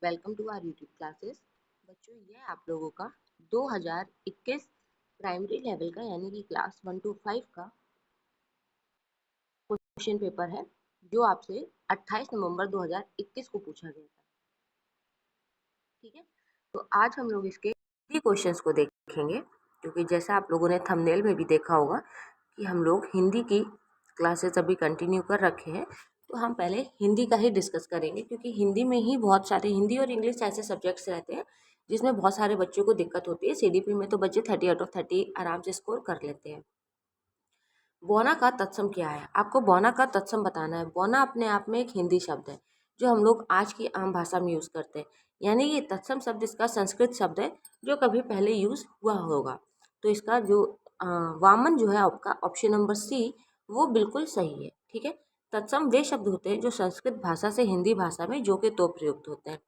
Welcome to our YouTube classes. बच्चों, ये आप लोगों का 2021 प्राइमरी लेवल का यानी कि क्लास 1 to 5 का क्वेश्चन पेपर है जो आपसे 28 नवंबर 2021 को पूछा गया था। ठीक है, तो आज हम लोग इसके हिंदी क्वेश्चंस को देखेंगे, क्योंकि जैसा आप लोगों ने थंबनेल में भी देखा होगा कि हम लोग हिंदी की क्लासेस अभी कंटिन्यू कर रखे हैं। तो हम पहले हिंदी का ही डिस्कस करेंगे, क्योंकि हिंदी में ही बहुत सारे हिंदी और इंग्लिश ऐसे सब्जेक्ट्स रहते हैं जिसमें बहुत सारे बच्चों को दिक्कत होती है। सीडीपी में तो बच्चे 30 आउट ऑफ 30 आराम से स्कोर कर लेते हैं। बौना का तत्सम क्या है? आपको बौना का तत्सम बताना है। बौना अपने आप में एक हिंदी शब्द है जो हम लोग आज की आम भाषा में यूज़ करते हैं, यानी ये तत्सम शब्द इसका संस्कृत शब्द है जो कभी पहले यूज़ हुआ होगा। तो इसका जो वामन जो है आपका ऑप्शन नंबर सी वो बिल्कुल सही है। ठीक है, तत्सम वे शब्द होते हैं जो संस्कृत भाषा से हिंदी भाषा में जो के तो प्रयुक्त होते हैं,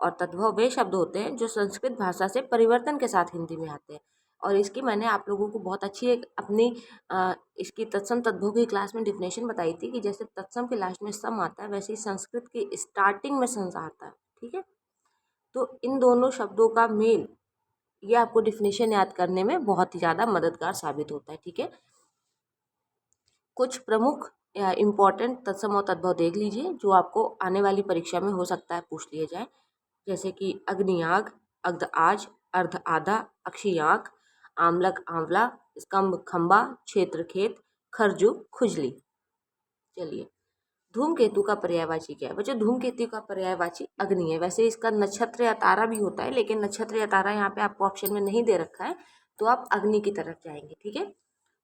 और तद्भव वे शब्द होते हैं जो संस्कृत भाषा से परिवर्तन के साथ हिंदी में आते हैं। और इसकी मैंने आप लोगों को बहुत अच्छी एक अपनी इसकी तत्सम तद्भव की क्लास में डिफिनेशन बताई थी कि जैसे तत्सम के लास्ट में सम आता है, वैसे ही संस्कृत की स्टार्टिंग में संस आता है। ठीक है, तो इन दोनों शब्दों का मेल ये आपको डिफिनेशन याद करने में बहुत ही ज़्यादा मददगार साबित होता है। ठीक है, कुछ प्रमुख या इम्पोर्टेंट तत्सम और तद्भव देख लीजिए जो आपको आने वाली परीक्षा में हो सकता है पूछ लिए जाए, जैसे कि अग्नियाग, अग्ध आज, अर्ध आधा, अक्षियाक, आमलक आंवला, स्तंभ खंबा, क्षेत्र खेत, खरजू खुजली। चलिए, धूमकेतु का पर्यायवाची क्या है? बच्चों, धूमकेतु का पर्यायवाची अग्नि है। वैसे इसका नक्षत्र या तारा भी होता है, लेकिन नक्षत्र या तारा यहाँ पे आपको ऑप्शन में नहीं दे रखा है, तो आप अग्नि की तरफ जाएंगे। ठीक है,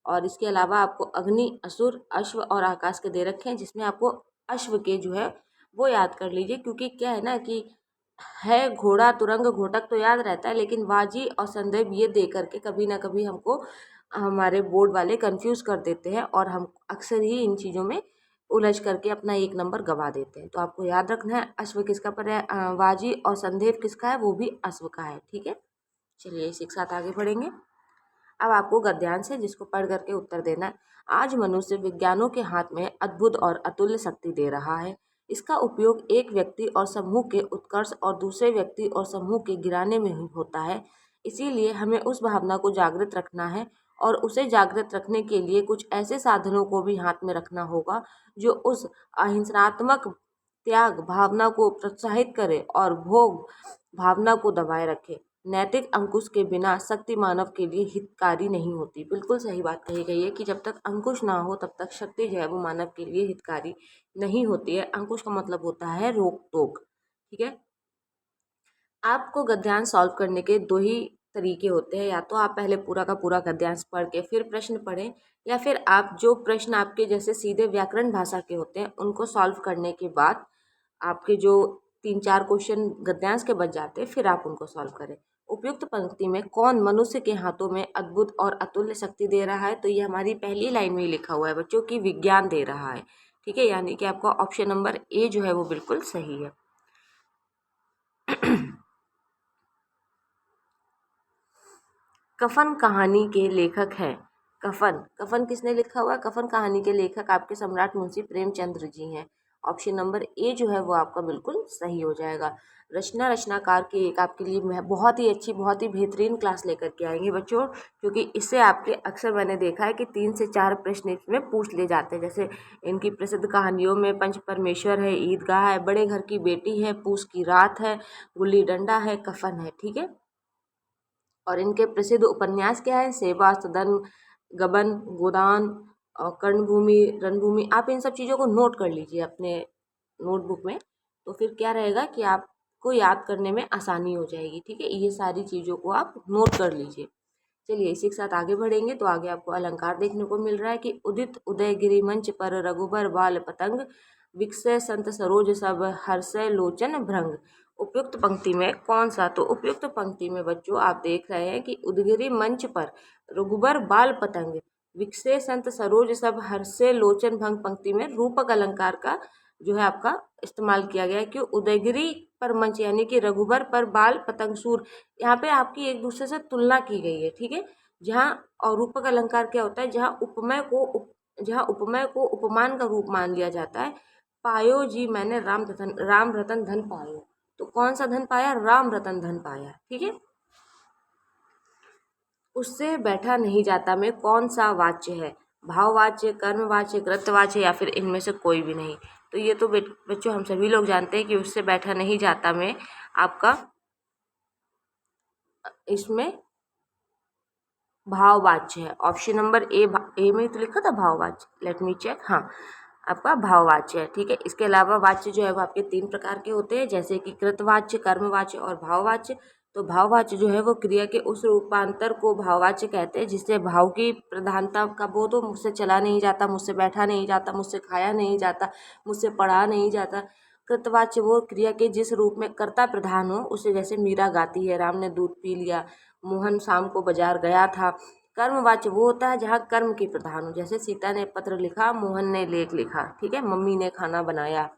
और इसके अलावा आपको अग्नि, असुर, अश्व और आकाश के दे रखे हैं, जिसमें आपको अश्व के जो है वो याद कर लीजिए, क्योंकि क्या है ना कि है घोड़ा, तुरंग, घोटक तो याद रहता है, लेकिन वाजी और संदेह ये दे करके कभी ना कभी हमको हमारे बोर्ड वाले कंफ्यूज कर देते हैं, और हम अक्सर ही इन चीज़ों में उलझ करके अपना एक नंबर गवा देते हैं। तो आपको याद रखना है अश्व किसका पर्याय वाजी, और संदेह किसका है? वो भी अश्व का है। ठीक है, चलिए इसी के साथ आगे बढ़ेंगे। अब आपको गद्यांश है जिसको पढ़ करके उत्तर देना है। आज मनुष्य विज्ञानों के हाथ में अद्भुत और अतुल्य शक्ति दे रहा है। इसका उपयोग एक व्यक्ति और समूह के उत्कर्ष और दूसरे व्यक्ति और समूह के गिराने में ही होता है। इसीलिए हमें उस भावना को जागृत रखना है, और उसे जागृत रखने के लिए कुछ ऐसे साधनों को भी हाथ में रखना होगा जो उस अहिंसात्मक त्याग भावना को प्रोत्साहित करे और भोग भावना को दबाए रखे। नैतिक अंकुश के बिना शक्ति मानव के लिए हितकारी नहीं होती। बिल्कुल सही बात कही गई है कि जब तक अंकुश ना हो तब तक शक्ति जो है वो मानव के लिए हितकारी नहीं होती है। अंकुश का मतलब होता है रोक टोक। ठीक है, आपको गद्यांश सॉल्व करने के दो ही तरीके होते हैं, या तो आप पहले पूरा का पूरा गद्यांश पढ़ के फिर प्रश्न पढ़ें, या फिर आप जो प्रश्न आपके जैसे सीधे व्याकरण भाषा के होते हैं उनको सॉल्व करने के बाद आपके जो 3-4 क्वेश्चन गद्यांश के बच जाते हैं फिर आप उनको सॉल्व करें। उपयुक्त पंक्ति में कौन मनुष्य के हाथों में अद्भुत और अतुल्य शक्ति दे रहा है? तो ये हमारी पहली लाइन में ही लिखा हुआ है बच्चों की विज्ञान दे रहा है। ठीक है, यानी कि आपका ऑप्शन नंबर ए जो है वो बिल्कुल सही है। कफन कहानी के लेखक हैं। कफन कफन किसने लिखा हुआ है? कफन कहानी के लेखक आपके सम्राट मुंशी प्रेमचंद्र जी हैं। ऑप्शन नंबर ए जो है वो आपका बिल्कुल सही हो जाएगा। रचना रचनाकार की एक आपके लिए मैं बहुत ही अच्छी, बहुत ही बेहतरीन क्लास लेकर के आएंगे बच्चों, क्योंकि इससे आपके अक्सर मैंने देखा है कि 3 से 4 प्रश्न इसमें पूछ ले जाते हैं। जैसे इनकी प्रसिद्ध कहानियों में पंच परमेश्वर है, ईदगाह है, बड़े घर की बेटी है, पूस की रात है, गुल्ली डंडा है, कफन है। ठीक है, और इनके प्रसिद्ध उपन्यास क्या है? सेवा, सदन, गबन, गोदान और कर्णभूमि, रणभूमि। आप इन सब चीज़ों को नोट कर लीजिए अपने नोटबुक में, तो फिर क्या रहेगा कि आपको याद करने में आसानी हो जाएगी। ठीक है, ये सारी चीज़ों को आप नोट कर लीजिए। चलिए इसी के साथ आगे बढ़ेंगे। तो आगे आपको अलंकार देखने को मिल रहा है कि उदित उदयगिरि मंच पर रघुबर बाल पतंग, विकसय संत सरोज सब हर्षय लोचन भृंग। उपयुक्त पंक्ति में कौन सा? तो उपयुक्त पंक्ति में बच्चों आप देख रहे हैं कि उदगिरी मंच पर रघुबर बाल पतंग, विकसय संत सरोज सब हर्षय लोचन भंग पंक्ति में रूपक अलंकार का जो है आपका इस्तेमाल किया गया है। कि उदयगिरी पर मंच यानी कि रघुबर पर बाल पतंग सूर, यहाँ पे आपकी एक दूसरे से तुलना की गई है। ठीक है, जहाँ और रूपक अलंकार क्या होता है? जहाँ उपमेय को उपमान का रूप मान लिया जाता है। पायो जी मैंने राम रतन धन पायो, तो कौन सा धन पाया? राम रतन धन पाया। ठीक है। उससे बैठा नहीं जाता में कौन सा वाच्य है? भाववाच्य, कर्मवाच्य, कृतवाच्य या फिर इनमें से कोई भी नहीं। तो ये तो बच्चों हम सभी लोग जानते हैं कि उससे बैठा नहीं जाता में आपका इसमें भाववाच्य है। ऑप्शन नंबर ए में तो लिखा था भाववाच्य, लेट मी चेक। हाँ, आपका भाववाच्य है। ठीक है। इसके अलावा वाच्य जो है वो आपके 3 प्रकार के होते हैं, जैसे कि कृतवाच्य, कर्मवाच्य और भाववाच्य। तो भाववाच्य जो है वो क्रिया के उस रूपांतर को भाववाच्य कहते हैं जिससे भाव की प्रधानता का बोध हो। मुझसे चला नहीं जाता, मुझसे बैठा नहीं जाता, मुझसे खाया नहीं जाता, मुझसे पढ़ा नहीं जाता। कृतवाच्य वो क्रिया के जिस रूप में कर्ता प्रधान हो, उसे जैसे मीरा गाती है, राम ने दूध पी लिया, मोहन शाम को बाजार गया था। कर्मवाच्य वो होता है जहाँ कर्म की प्रधान हो, जैसे सीता ने पत्र लिखा, मोहन ने लेख लिखा। ठीक है। मम्मी ने खाना बनाया।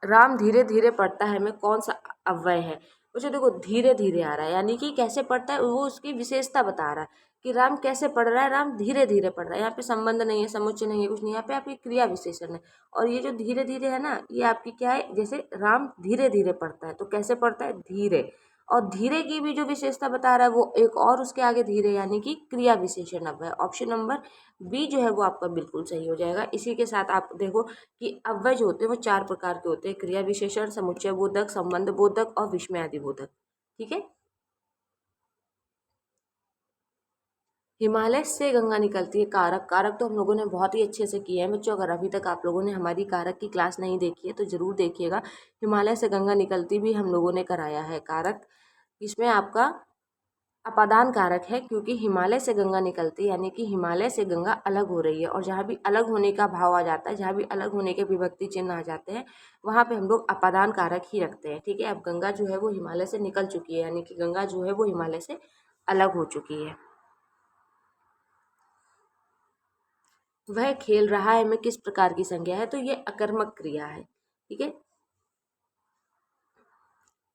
राम धीरे धीरे पढ़ता है में कौन सा अव्यय है? मुझे देखो धीरे धीरे आ रहा है, यानी कि कैसे पढ़ता है वो उसकी विशेषता बता रहा है कि राम कैसे पढ़ रहा है। राम धीरे धीरे पढ़ रहा है। यहाँ पे संबंध नहीं है, समुच्चय नहीं है, कुछ नहीं। यहाँ पे आपकी क्रिया विशेषण है। और ये जो धीरे धीरे है ना, ये आपकी क्या है? जैसे राम धीरे धीरे पढ़ता है, तो कैसे पढ़ता है? धीरे। और धीरे की भी जो विशेषता बता रहा है वो एक और उसके आगे धीरे, यानी कि क्रिया विशेषण अव्यय। ऑप्शन नंबर बी जो है वो आपका बिल्कुल सही हो जाएगा। इसी के साथ आप देखो कि अव्यय जो होते हैं वो 4 प्रकार के होते हैं: क्रिया विशेषण, समुच्चय बोधक, संबंध बोधक और विस्मयादि बोधक। ठीक है। हिमालय से गंगा निकलती है। कारक, कारक तो हम लोगों ने बहुत ही अच्छे से किए हैं बच्चों। अगर अभी तक आप लोगों ने हमारी कारक की क्लास नहीं देखी है तो जरूर देखिएगा। हिमालय से गंगा निकलती भी हम लोगों ने कराया है कारक। इसमें आपका अपादान कारक है, क्योंकि हिमालय से गंगा निकलती है यानी कि हिमालय से गंगा अलग हो रही है। और जहाँ भी अलग होने का भाव आ जाता है, जहाँ भी अलग होने के विभक्ति चिन्ह आ जाते हैं, वहाँ पे हम लोग अपादान कारक ही रखते हैं। ठीक है। अब गंगा जो है वो हिमालय से निकल चुकी है, यानी कि गंगा जो है वो हिमालय से अलग हो चुकी है। वह खेल रहा है में किस प्रकार की संज्ञा है? तो ये अकर्मक क्रिया है। ठीक है।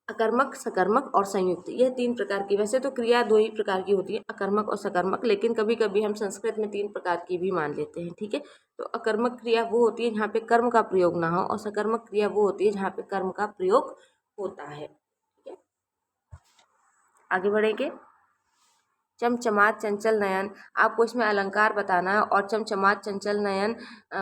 अकर्मक, सकर्मक और संयुक्त, यह 3 प्रकार की। वैसे तो क्रिया 2 ही प्रकार की होती है, अकर्मक और सकर्मक, लेकिन कभी कभी हम संस्कृत में 3 प्रकार की भी मान लेते हैं। ठीक है। तो अकर्मक क्रिया वो होती है जहाँ पे कर्म का प्रयोग ना हो, और सकर्मक क्रिया वो होती है जहाँ पे कर्म का प्रयोग होता है। ठीक है। आगे बढ़ेंगे। चमचमात चंचल नयन, आपको इसमें अलंकार बताना है। और चमचमात चंचल नयन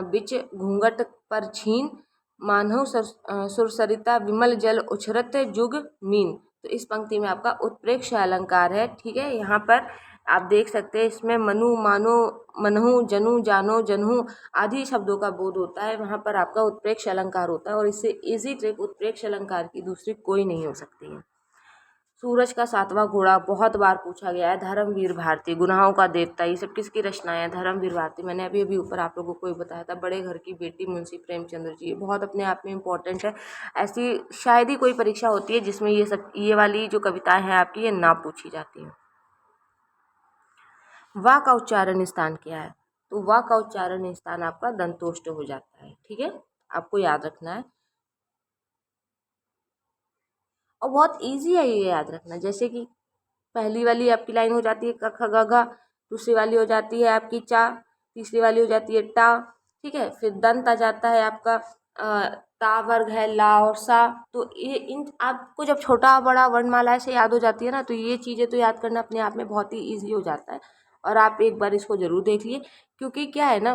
बिच घूंघट पर छीन, मानव सुरसरिता विमल जल उछरत जुग मीन। तो इस पंक्ति में आपका उत्प्रेक्ष अलंकार है। ठीक है। यहाँ पर आप देख सकते हैं इसमें मनु, मानो, मनहु, जनु, जानो, जनहु आदि शब्दों का बोध होता है। वहाँ पर आपका उत्प्रेक्ष अलंकार होता है, और इससे इजी ट्रिक उत्प्रेक्ष अलंकार की दूसरी कोई नहीं हो सकती है। सूरज का 7वां घोड़ा बहुत बार पूछा गया है। धर्मवीर भारती, गुनाहों का देवता, ये सब किसकी रचनाएं हैं? धर्मवीर भारती। मैंने अभी अभी ऊपर आप लोगों को ही बताया था, बड़े घर की बेटी मुंशी प्रेमचंद्र जी। ये बहुत अपने आप में इम्पोर्टेंट है। ऐसी शायद ही कोई परीक्षा होती है जिसमें ये वाली जो कविताएं हैं आपकी ये ना पूछी जाती हैं। वा का उच्चारण स्थान क्या है? तो वा का उच्चारण स्थान आपका दंतोष्ट हो जाता है। ठीक है। आपको याद रखना है, और बहुत ईजी है ये याद रखना। जैसे कि पहली वाली आपकी लाइन हो जाती है क ख ग घ, दूसरी वाली हो जाती है आपकी चा, तीसरी वाली हो जाती है टा। ठीक है। फिर दंत आ जाता है आपका ता वर्ग है ला और सा। तो ये इन आपको जब छोटा बड़ा वर्णमाला से याद हो जाती है ना, तो ये चीज़ें तो याद करना अपने आप में बहुत ही ईजी हो जाता है। और आप एक बार इसको जरूर देख लिए, क्योंकि क्या है ना,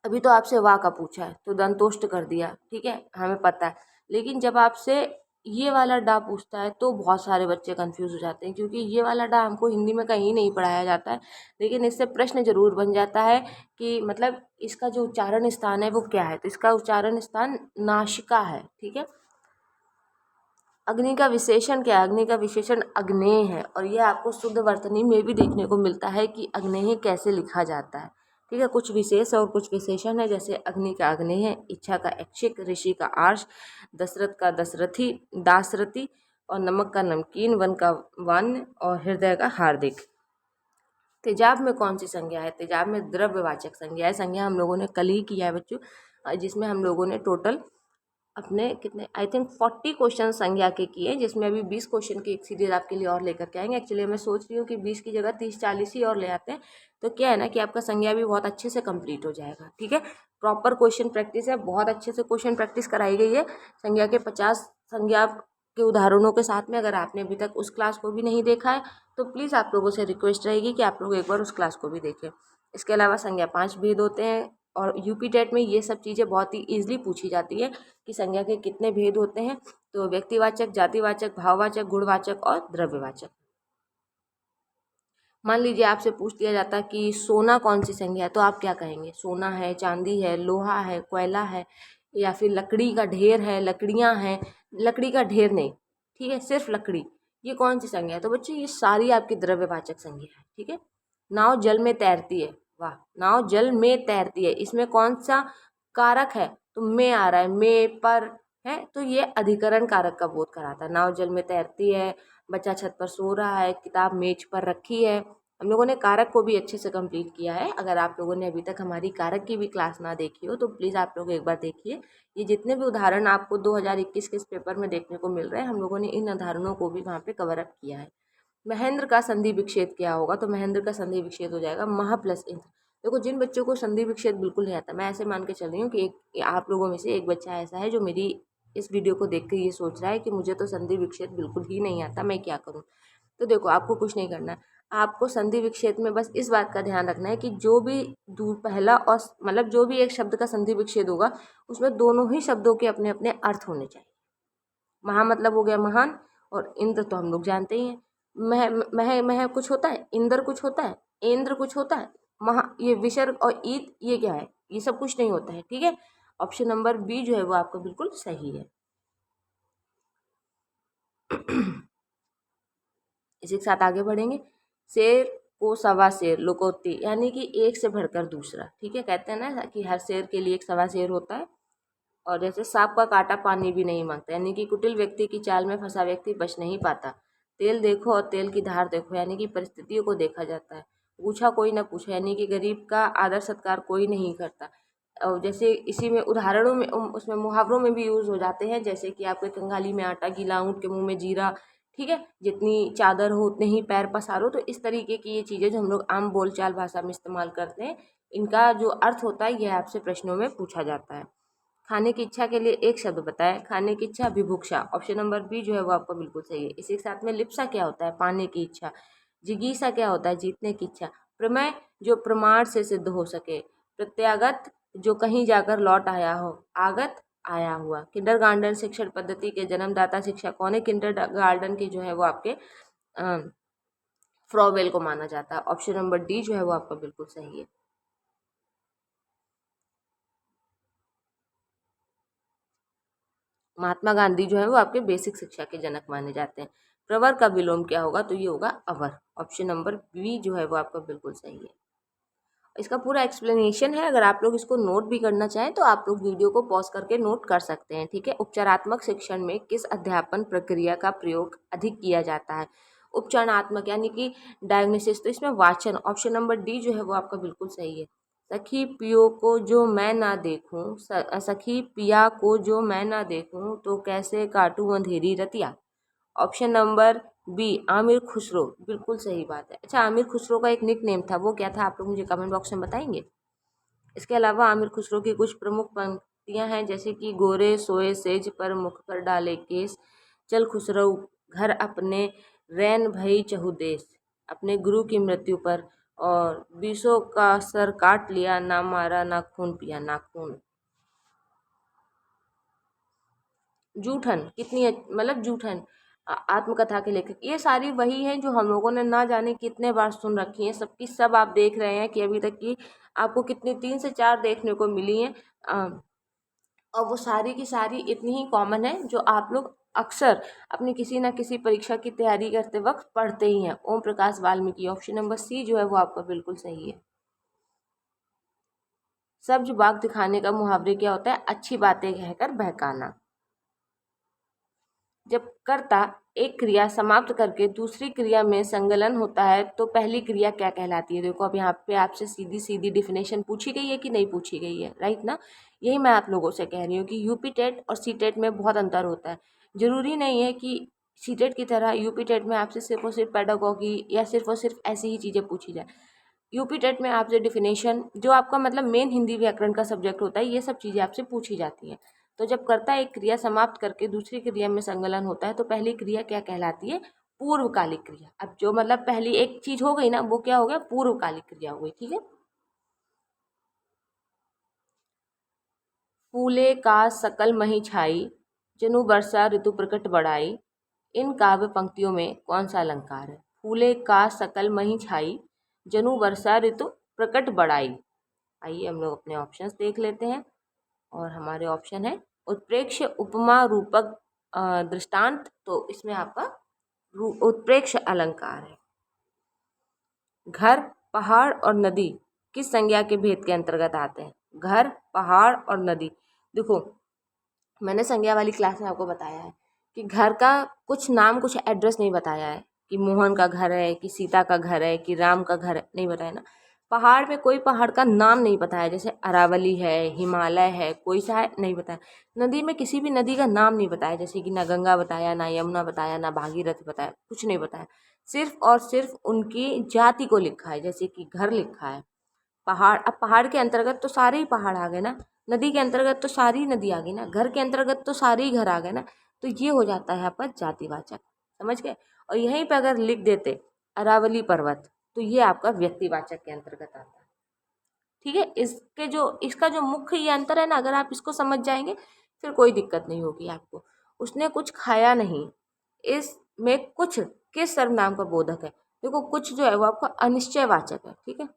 अभी तो आपसे वाह का पूछा है तो दंतोष्ट कर दिया, ठीक है, हमें पता है। लेकिन जब आपसे ये वाला डा पूछता है तो बहुत सारे बच्चे कंफ्यूज हो जाते हैं, क्योंकि ये वाला डा हमको हिंदी में कहीं नहीं पढ़ाया जाता है। लेकिन इससे प्रश्न जरूर बन जाता है कि मतलब इसका जो उच्चारण स्थान है वो क्या है। तो इसका उच्चारण स्थान नासिका है। ठीक है। अग्नि का विशेषण क्या है? अग्नि का विशेषण अग्नेय है। और ये आपको शुद्ध वर्तनी में भी देखने को मिलता है कि अग्नेय कैसे लिखा जाता है। ठीक है। कुछ विशेष और कुछ विशेषण है, जैसे अग्नि का अग्नेय, इच्छा का ऐच्छिक, ऋषि का आर्ष, दशरथ का दशरथी, दासरथी, और नमक का नमकीन, वन का वन, और हृदय का हार्दिक। तेजाब में कौन सी संज्ञा है? तेजाब में द्रव्यवाचक संज्ञा है। संज्ञा हम लोगों ने कल ही किया है बच्चों, जिसमें हम लोगों ने टोटल अपने कितने आई थिंक 40 क्वेश्चन संज्ञा के किए, जिसमें अभी 20 क्वेश्चन की एक सीरीज आपके लिए और लेकर के आएंगे। एक्चुअली मैं सोच रही हूँ कि 20 की जगह 30-40 ही और ले आते हैं, तो क्या है ना कि आपका संज्ञा भी बहुत अच्छे से कंप्लीट हो जाएगा। ठीक है, प्रॉपर क्वेश्चन प्रैक्टिस है, बहुत अच्छे से क्वेश्चन प्रैक्टिस कराई गई है संज्ञा के 50 संज्ञा के उदाहरणों के साथ में। अगर आपने अभी तक उस क्लास को भी नहीं देखा है तो प्लीज़ आप लोगों से रिक्वेस्ट रहेगी कि आप लोग एक बार उस क्लास को भी देखें। इसके अलावा संज्ञा 5 भेद होते हैं, और यूपी टेट में ये सब चीज़ें बहुत ही ईजिली पूछी जाती है कि संज्ञा के कितने भेद होते हैं। तो व्यक्तिवाचक, जातिवाचक, भाववाचक, गुणवाचक और द्रव्यवाचक। मान लीजिए आपसे पूछ दिया जाता कि सोना कौन सी संज्ञा है, तो आप क्या कहेंगे? सोना है, चांदी है, लोहा है, कोयला है, या फिर लकड़ी का ढेर है, लकड़ियाँ हैं। लकड़ी का ढेर नहीं, ठीक है, सिर्फ लकड़ी, ये कौन सी संज्ञा है? तो बच्चों ये सारी आपकी द्रव्यवाचक संज्ञा है। ठीक है, नाव जल में तैरती है, वाह, नाव जल में तैरती है, इसमें कौन सा कारक है? तो में आ रहा है, में पर है, तो ये अधिकरण कारक का बोध कराता है। नाव जल में तैरती है, बच्चा छत पर सो रहा है, किताब मेज पर रखी है। हम लोगों ने कारक को भी अच्छे से कंप्लीट किया है। अगर आप लोगों ने अभी तक हमारी कारक की भी क्लास ना देखी हो तो प्लीज़ आप लोग एक बार देखिए। ये जितने भी उदाहरण आपको 2021 के इस पेपर में देखने को मिल रहे हैं, हम लोगों ने इन उदाहरणों को भी वहाँ पे कवर अप किया है। महेंद्र का संधि विच्छेद क्या होगा? तो महेंद्र का संधि विच्छेद हो जाएगा महा प्लस इंद्र। देखो, जिन बच्चों को संधि विच्छेद बिल्कुल नहीं आता, मैं ऐसे मान के चल रही हूँ कि एक आप लोगों में से एक बच्चा ऐसा है जो मेरी इस वीडियो को देख कर ये सोच रहा है कि मुझे तो संधि विच्छेद बिल्कुल ही नहीं आता, मैं क्या करूँ? तो देखो, आपको कुछ नहीं करना है। आपको संधि विच्छेद में बस इस बात का ध्यान रखना है कि जो भी पहला और मतलब जो भी एक शब्द का संधि विच्छेद होगा उसमें दोनों ही शब्दों के अपने अपने अर्थ होने चाहिए। महा मतलब हो गया महान, और इंद्र तो हम लोग जानते ही हैं। मह मह मह कुछ होता है, इंद्र कुछ होता है, इंद्र कुछ होता है, महा ये विसर्ग और ईद ये क्या है? ये सब कुछ नहीं होता है। ठीक है, ऑप्शन नंबर बी जो है वो आपका बिल्कुल सही है। इसी के साथ आगे बढ़ेंगे। शेर को सवा शेर लुकोती, यानी कि एक से बढ़कर दूसरा। ठीक है, कहते हैं ना कि हर शेर के लिए एक सवा शेर होता है। और जैसे सांप का काटा पानी भी नहीं मांगता, यानी कि कुटिल व्यक्ति की चाल में फंसा व्यक्ति बच नहीं पाता। तेल देखो और तेल की धार देखो, यानी कि परिस्थितियों को देखा जाता है। पूछा कोई ना पूछा, यानी कि गरीब का आदर सत्कार कोई नहीं करता। और जैसे इसी में उदाहरणों में उसमें मुहावरों में भी यूज हो जाते हैं, जैसे कि आपके कंगाली में आटा गीला, ऊँट के मुंह में जीरा। ठीक है, जितनी चादर हो उतने ही पैर पसारो। तो इस तरीके की ये चीज़ें जो हम लोग आम बोलचाल भाषा में इस्तेमाल करते हैं, इनका जो अर्थ होता है यह आपसे प्रश्नों में पूछा जाता है। खाने की इच्छा के लिए एक शब्द बताएं। खाने की इच्छा विभुक्षा, ऑप्शन नंबर बी जो है वो आपका बिल्कुल सही है। इसी के साथ में लिप्सा क्या होता है? पाने की इच्छा। जिगीसा क्या होता है? जीतने की इच्छा। प्रमेय जो प्रमाण से सिद्ध हो सके। प्रत्यागत जो कहीं जाकर लौट आया हो। आगत आया हुआ। किंडरगार्टन शिक्षण पद्धति के जन्मदाता शिक्षक कौन है? किंडरगार्टन के जो है वो आपके फ्रॉवेल को माना जाता है। ऑप्शन नंबर डी जो है वो आपका बिल्कुल सही है। महात्मा गांधी जो है वो आपके बेसिक शिक्षा के जनक माने जाते हैं। प्रवर का विलोम क्या होगा? तो ये होगा अवर। ऑप्शन नंबर बी जो है वो आपका बिल्कुल सही है। इसका पूरा एक्सप्लेनेशन है, अगर आप लोग इसको नोट भी करना चाहें तो आप लोग वीडियो को पॉज करके नोट कर सकते हैं। ठीक है, उपचारात्मक शिक्षण में किस अध्यापन प्रक्रिया का प्रयोग अधिक किया जाता है? उपचारात्मक यानी कि डायग्नोसिस, तो इसमें वाचन, ऑप्शन नंबर डी जो है वो आपका बिल्कुल सही है। सखी पियो को जो मैं ना देखूं, सखी पिया को जो मैं ना देखूं, तो कैसे काटूं अंधेरी रतिया। Option number B Amir Khusro, बिल्कुल सही बात है। अच्छा, आमिर खुसरो का एक निक नेम था, वो क्या था? आप लोग मुझे कमेंट बॉक्स में बताएंगे। इसके अलावा आमिर खुसरो की कुछ प्रमुख पंक्तियां हैं, जैसे कि गोरे सोए सेज पर मुख पर डाले केस, चल खुसरो घर अपने, रैन भई चहुदेश, अपने गुरु की मृत्यु पर, और बीसों का सर काट लिया, ना मारा ना खून पिया ना खून। जूठन कितनी मतलब जूठन आत्मकथा के लेखक, ये सारी वही हैं जो हम लोगों ने ना जाने कितने बार सुन रखी हैं। सबकी सब आप देख रहे हैं कि अभी तक की आपको कितनी 3 से 4 देखने को मिली हैं। और वो सारी की सारी इतनी ही कॉमन है जो आप लोग अक्सर अपनी किसी ना किसी परीक्षा की तैयारी करते वक्त पढ़ते ही हैं। Om Prakash Valmiki, option number C जो है वो आपका बिल्कुल सही है। सब्ज बाग दिखाने का मुहावरे क्या होता है? अच्छी बातें कहकर बहकाना। जब कर्ता एक क्रिया समाप्त करके दूसरी क्रिया में संलग्न होता है तो पहली क्रिया क्या कहलाती है। देखो अब यहाँ पे आपसे सीधी सीधी डिफिनेशन पूछी गई है कि नहीं पूछी गई है, राइट ना। यही मैं आप लोगों से कह रही हूँ कि यूपी टेट और सी टेट में बहुत अंतर होता है। जरूरी नहीं है कि सी टेट की तरह यूपी टेट में आपसे सिर्फ और सिर्फ पेडागोगी या सिर्फ और सिर्फ ऐसी ही चीज़ें पूछी जाए। यूपी टेट में आपसे डिफिनेशन, जो आपका मतलब मेन हिंदी व्याकरण का सब्जेक्ट होता है, ये सब चीज़ें आपसे पूछी जाती हैं। तो जब कर्ता एक क्रिया समाप्त करके दूसरी क्रिया में संलग्न होता है तो पहली क्रिया क्या कहलाती है, पूर्वकालिक क्रिया। अब जो मतलब पहली एक चीज हो गई ना, वो क्या हो गया, पूर्वकालिक क्रिया हो गई, ठीक है। फूले का सकल मही छाई, जनु वर्षा ऋतु प्रकट बढ़ाई, इन काव्य पंक्तियों में कौन सा अलंकार है। फूले का सकल मही छाई, जनु वर्षा ऋतु प्रकट बढ़ाई। आइए हम लोग अपने ऑप्शंस देख लेते हैं। और हमारे ऑप्शन है उत्प्रेक्ष उपमा रूपक दृष्टांत, तो इसमें आपका उत्प्रेक्ष अलंकार है। घर, पहाड़ और नदी किस संज्ञा के भेद के अंतर्गत आते हैं। घर, पहाड़ और नदी, देखो मैंने संज्ञा वाली क्लास में आपको बताया है कि घर का कुछ नाम, कुछ एड्रेस नहीं बताया है कि मोहन का घर है, कि सीता का घर है, कि राम का घर है, नहीं बताया ना। पहाड़ में कोई पहाड़ का नाम नहीं बताया, जैसे अरावली है, हिमालय है, कोई सा है, नहीं बताया। नदी में किसी भी नदी का नाम नहीं बताया, जैसे कि ना गंगा बताया, ना यमुना बताया, ना भागीरथ बताया, कुछ नहीं बताया। सिर्फ और सिर्फ उनकी जाति को लिखा है, जैसे कि घर लिखा है। पहाड़, अब पहाड़ के अंतर्गत तो सारे ही पहाड़ आ गए ना, नदी के अंतर्गत तो सारी नदी आ गई ना, घर के अंतर्गत तो सारे ही घर आ गए ना। तो ये हो जाता है आपका जातिवाचक, समझ गए। और यहीं पे अगर लिख देते अरावली पर्वत, तो ये आपका व्यक्तिवाचक के अंतर्गत आता है, ठीक है। इसका जो मुख्य ये अंतर है ना, अगर आप इसको समझ जाएंगे फिर कोई दिक्कत नहीं होगी आपको। उसने कुछ खाया नहीं, इसमें कुछ किस सर्वनाम का बोधक है। देखो कुछ जो है वो आपका अनिश्चयवाचक है, ठीक है।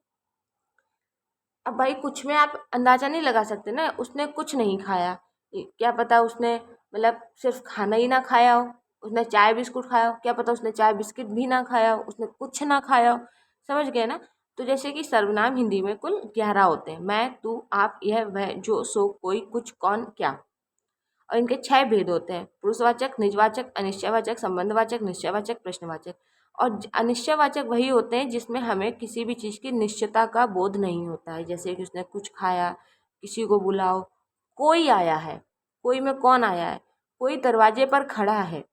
अब भाई कुछ में आप अंदाजा नहीं लगा सकते ना, उसने कुछ नहीं खाया, क्या पता उसने मतलब सिर्फ खाना ही ना खाया हो, उसने चाय बिस्कुट खाया हो, क्या पता उसने चाय बिस्किट भी ना खाया हो, उसने कुछ ना खाया हो, समझ गए ना। तो जैसे कि सर्वनाम हिंदी में कुल 11 होते हैं, मैं, तू, आप, यह, वह, जो, सो, कोई, कुछ, कौन, क्या। और इनके 6 भेद होते हैं, पुरुषवाचक, निजवाचक, अनिश्चयवाचक, संबंधवाचक, निश्चयवाचक, प्रश्नवाचक। और अनिश्चयवाचक वही होते हैं जिसमें हमें किसी भी चीज़ की निश्चितता का बोध नहीं होता है, जैसे कि उसने कुछ खाया, किसी को बुलाओ, कोई आया है, कोई में कौन आया है, कोई दरवाजे पर खड़ा है,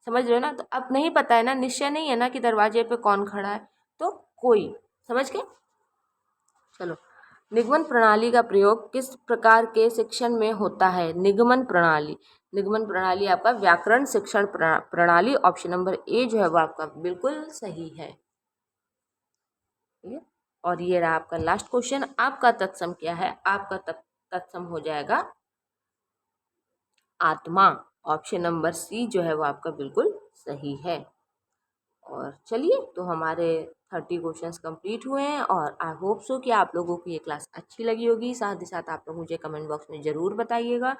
समझ रहे हो ना। तो अब नहीं पता है ना, निश्चय नहीं है ना कि दरवाजे पे कौन खड़ा है, तो कोई, समझ गए। चलो, निगमन प्रणाली का प्रयोग किस प्रकार के शिक्षण में होता है। निगमन प्रणाली, निगमन प्रणाली आपका व्याकरण शिक्षण प्रणाली, ऑप्शन नंबर ए जो है वो आपका बिल्कुल सही है, ठीक है। और ये रहा आपका लास्ट क्वेश्चन। आपका तत्सम क्या है, आपका तत्सम हो जाएगा आत्मा, ऑप्शन नंबर सी जो है वो आपका बिल्कुल सही है। और चलिए, तो हमारे 30 क्वेश्चंस कंप्लीट हुए हैं और आई होप सो कि आप लोगों को ये क्लास अच्छी लगी होगी। साथ ही साथ आप लोग मुझे कमेंट बॉक्स में ज़रूर बताइएगा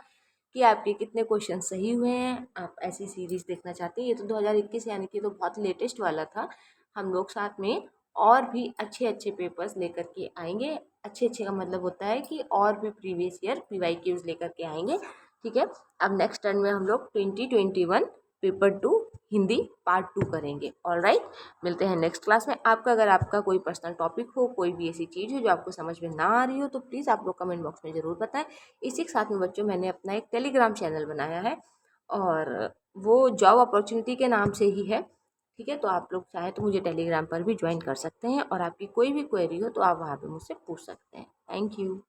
कि आपके कितने क्वेश्चन सही हुए हैं। आप ऐसी सीरीज़ देखना चाहते हैं, ये तो 2021 यानी कि तो बहुत लेटेस्ट वाला था। हम लोग साथ में और भी अच्छे अच्छे पेपर्स लेकर के आएंगे। अच्छे अच्छे का मतलब होता है कि और भी प्रीवियस ईयर PYQs लेकर के आएंगे, ठीक है। अब नेक्स्ट टर्न में हम लोग 2021 पेपर 2 हिंदी पार्ट 2 करेंगे। ऑल राइट, मिलते हैं नेक्स्ट क्लास में। आपका कोई पर्सनल टॉपिक हो, कोई भी ऐसी चीज़ हो जो आपको समझ में ना आ रही हो, तो प्लीज़ आप लोग कमेंट बॉक्स में ज़रूर बताएं। इसी के साथ में बच्चों, मैंने अपना एक टेलीग्राम चैनल बनाया है और वो जॉब अपॉर्चुनिटी के नाम से ही है, ठीक है। तो आप लोग चाहे तो मुझे टेलीग्राम पर भी ज्वाइन कर सकते हैं और आपकी कोई भी क्वेरी हो तो आप वहाँ पर मुझसे पूछ सकते हैं। Thank you.